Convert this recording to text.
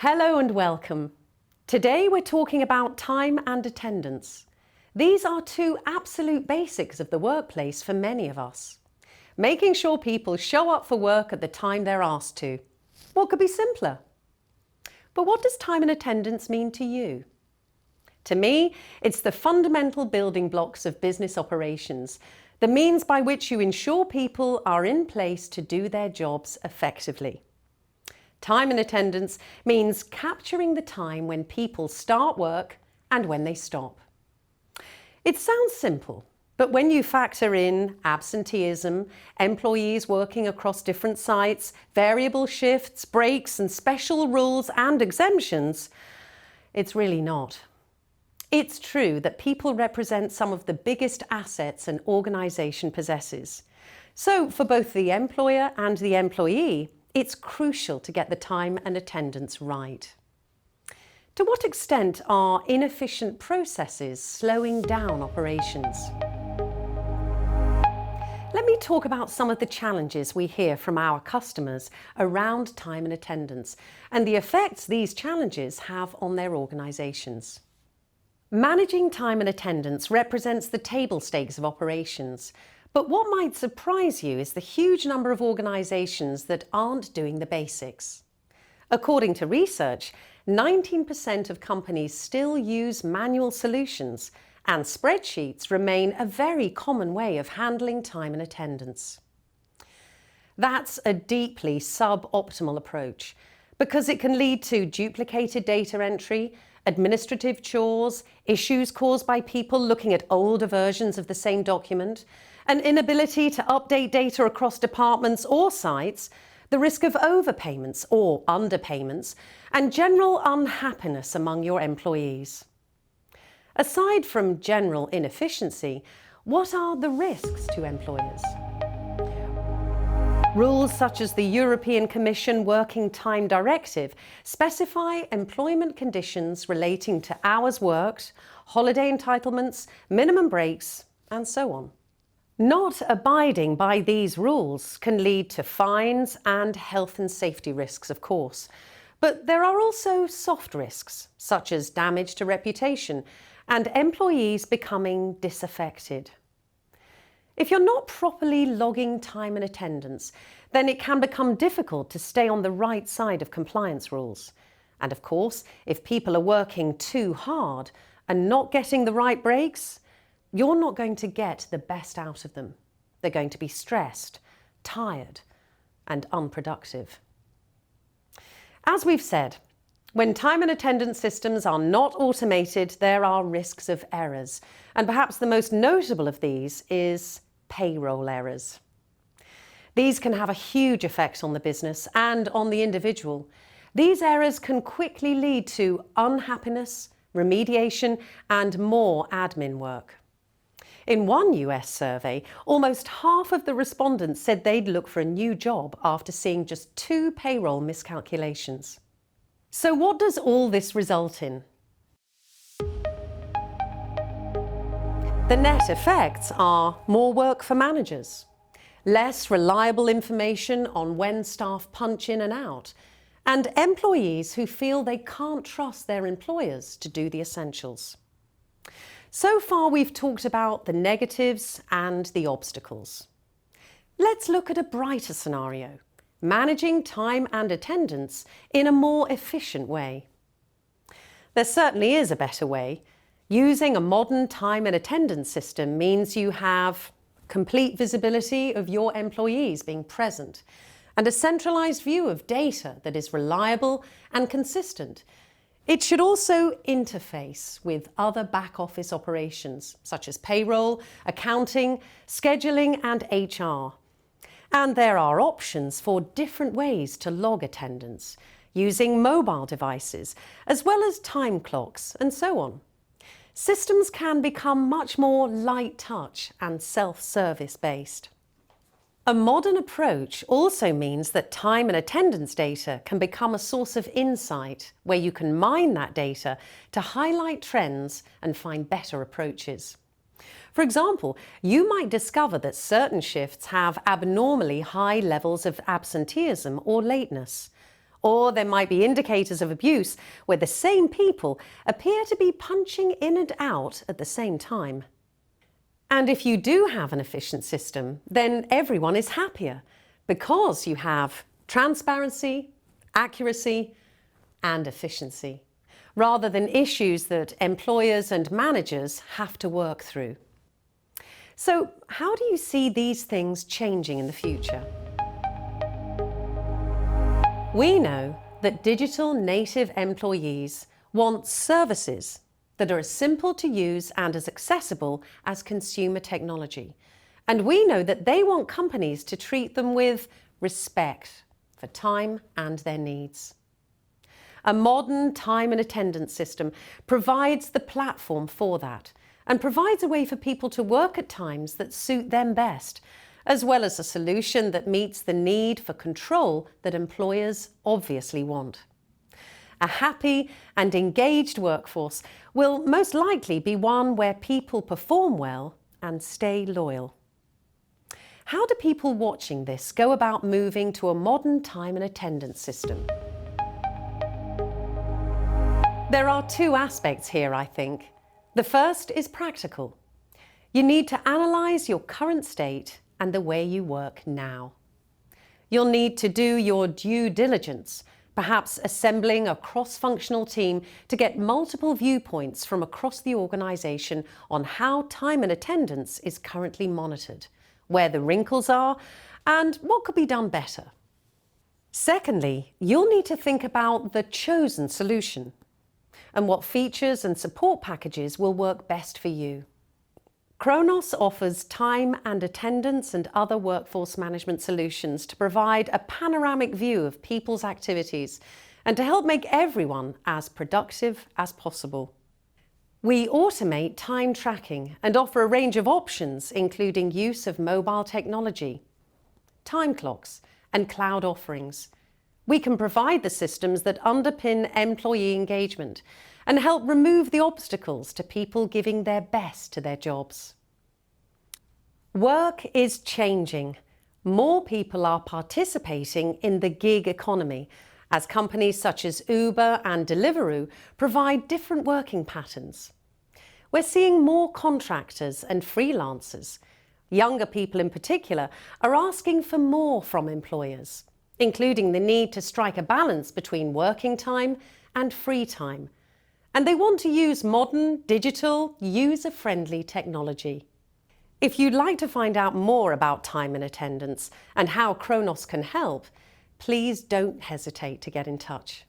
Hello and welcome. Today we're talking about time and attendance. These are two absolute basics of the workplace for many of us. Making sure people show up for work at the time they're asked to. What could be simpler? But what does time and attendance mean to you? To me, it's the fundamental building blocks of business operations, the means by which you ensure people are in place to do their jobs effectively. Time and attendance means capturing the time when people start work and when they stop. It sounds simple, but when you factor in absenteeism, employees working across different sites, variable shifts, breaks and special rules and exemptions, it's really not. It's true that people represent some of the biggest assets an organisation possesses. So for both the employer and the employee, it's crucial to get the time and attendance right. To what extent are inefficient processes slowing down operations? Let me talk about some of the challenges we hear from our customers around time and attendance and the effects these challenges have on their organisations. Managing time and attendance represents the table stakes of operations. But what might surprise you is the huge number of organisations that aren't doing the basics. According to research, 19% of companies still use manual solutions, and spreadsheets remain a very common way of handling time and attendance. That's a deeply suboptimal approach because it can lead to duplicated data entry, administrative chores, issues caused by people looking at older versions of the same document, an inability to update data across departments or sites, the risk of overpayments or underpayments, and general unhappiness among your employees. Aside from general inefficiency, what are the risks to employers? Rules such as the European Commission Working Time Directive specify employment conditions relating to hours worked, holiday entitlements, minimum breaks, and so on. Not abiding by these rules can lead to fines and health and safety risks, of course. But there are also soft risks, such as damage to reputation and employees becoming disaffected. If you're not properly logging time and attendance, then it can become difficult to stay on the right side of compliance rules. And of course, if people are working too hard and not getting the right breaks, you're not going to get the best out of them. They're going to be stressed, tired, and unproductive. As we've said, when time and attendance systems are not automated, there are risks of errors. And perhaps the most notable of these is payroll errors. These can have a huge effect on the business and on the individual. These errors can quickly lead to unhappiness, remediation, and more admin work. In one US survey, almost half of the respondents said they'd look for a new job after seeing just 2 payroll miscalculations. So what does all this result in? The net effects are more work for managers, less reliable information on when staff punch in and out, and employees who feel they can't trust their employers to do the essentials. So far we've talked about the negatives and the obstacles. Let's look at a brighter scenario, managing time and attendance in a more efficient way. There certainly is a better way. Using a modern time and attendance system means you have complete visibility of your employees being present and a centralised view of data that is reliable and consistent. It should also interface with other back-office operations, such as payroll, accounting, scheduling, and HR. And there are options for different ways to log attendance, using mobile devices, as well as time clocks, and so on. Systems can become much more light touch and self-service based. A modern approach also means that time and attendance data can become a source of insight where you can mine that data to highlight trends and find better approaches. For example, you might discover that certain shifts have abnormally high levels of absenteeism or lateness, Or there might be indicators of abuse where the same people appear to be punching in and out at the same time. And if you do have an efficient system, then everyone is happier because you have transparency, accuracy, and efficiency, rather than issues that employers and managers have to work through. So, how do you see these things changing in the future? We know that digital native employees want services that are as simple to use and as accessible as consumer technology. And we know that they want companies to treat them with respect for time and their needs. A modern time and attendance system provides the platform for that and provides a way for people to work at times that suit them best, as well as a solution that meets the need for control that employers obviously want. A happy and engaged workforce will most likely be one where people perform well and stay loyal. How do people watching this go about moving to a modern time and attendance system? There are two aspects here, I think. The first is practical. You need to analyse your current state and the way you work now. You'll need to do your due diligence, perhaps assembling a cross-functional team to get multiple viewpoints from across the organisation on how time and attendance is currently monitored, where the wrinkles are, and what could be done better. Secondly, you'll need to think about the chosen solution and what features and support packages will work best for you. Kronos offers time and attendance and other workforce management solutions to provide a panoramic view of people's activities and to help make everyone as productive as possible. We automate time tracking and offer a range of options, including use of mobile technology, time clocks, and cloud offerings. We can provide the systems that underpin employee engagement and help remove the obstacles to people giving their best to their jobs. Work is changing. More people are participating in the gig economy as companies such as Uber and Deliveroo provide different working patterns. We're seeing more contractors and freelancers. Younger people in particular are asking for more from employers, including the need to strike a balance between working time and free time. And they want to use modern, digital, user-friendly technology. If you'd like to find out more about time and attendance and how Kronos can help, please don't hesitate to get in touch.